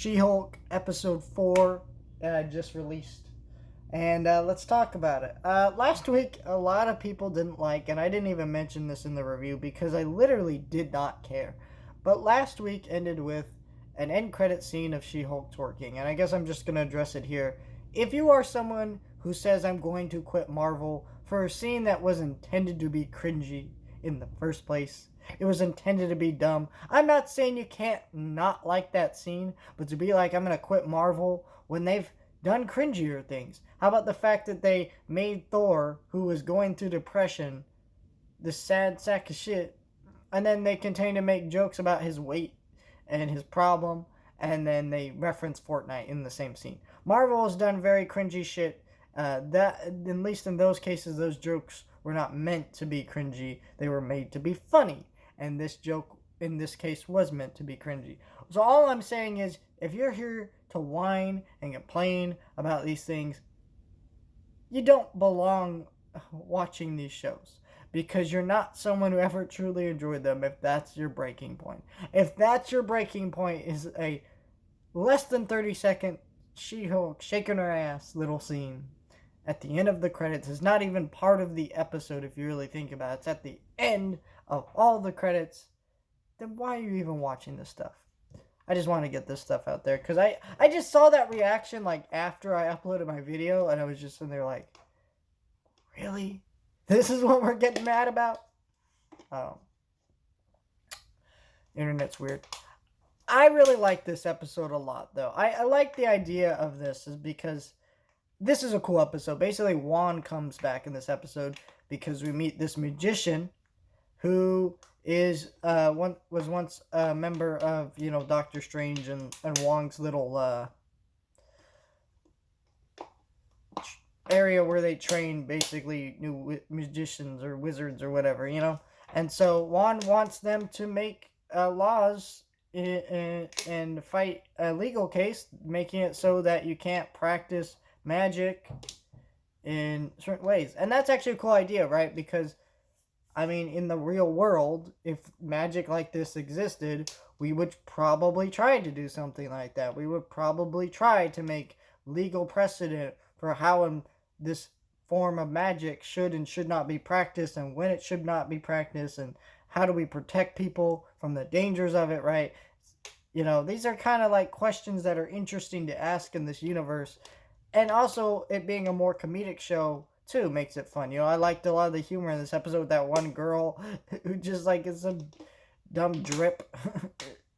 She-Hulk episode 4 just released. And let's talk about it. Last week, a lot of people didn't like, and I didn't even mention this in the review because I literally did not care. But last week ended with an end credit scene of She-Hulk twerking, and I guess I'm just going to address it here. If you are someone who says I'm going to quit Marvel for a scene that was intended to be cringy in the first place, it was intended to be dumb. I'm not saying you can't not like that scene, but to be like, I'm going to quit Marvel when they've done cringier things. How about the fact that they made Thor, who was going through depression, this sad sack of shit, and then they continue to make jokes about his weight and his problem, and then they reference Fortnite in the same scene. Marvel has done very cringy shit. That at least in those cases, those jokes were not meant to be cringy. They were made to be funny, and this joke in this case was meant to be cringy. So all I'm saying is, if you're here to whine and complain about these things, you don't belong watching these shows, because you're not someone who ever truly enjoyed them if that's your breaking point. If that's your breaking point is a less than 30-second She-Hulk shaking her ass little scene at the end of the credits, is not even part of the episode if you really think about it. It's at the end of all the credits. Then why are you even watching this stuff? I just want to get this stuff out there because I just saw that reaction like after I uploaded my video, and I was just in there like, really? This is what we're getting mad about? Oh. Internet's weird. I really like this episode a lot, though. I like the idea of this is because this is a cool episode. Basically, Wong comes back in this episode because we meet this magician who was once a member of, Doctor Strange and Wong's little area where they train basically new magicians or wizards or whatever, And so Wong wants them to make laws and fight a legal case, making it so that you can't practice magic in certain ways. And that's actually a cool idea, right? Because in the real world, if magic like this existed, we would probably try to do something like that. We would probably try to make legal precedent for how this form of magic should and should not be practiced, and when it should not be practiced, and how do we protect people from the dangers of it, right? These are kind of like questions that are interesting to ask in this universe. And also, it being a more comedic show too makes it fun. I liked a lot of the humor in this episode with that one girl who just like is a dumb drip.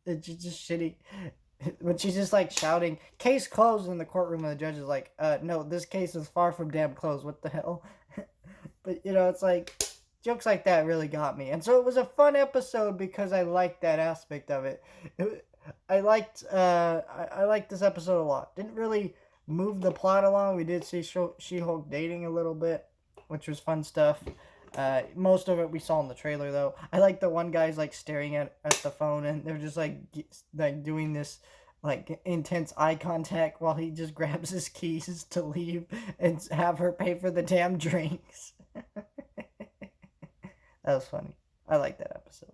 It's just shitty. When she's just like shouting, "Case closed," in the courtroom, and the judge is like, no, this case is far from damn closed. What the hell? But it's like jokes like that really got me. And so it was a fun episode because I liked that aspect of it. I liked this episode a lot. Didn't really move the plot along. We did see She-Hulk dating a little bit, which was fun stuff. Most of it we saw in the trailer, though. I like the one guy's like staring at the phone, and they're just like doing this like intense eye contact while he just grabs his keys to leave and have her pay for the damn drinks. That was funny. I like that episode.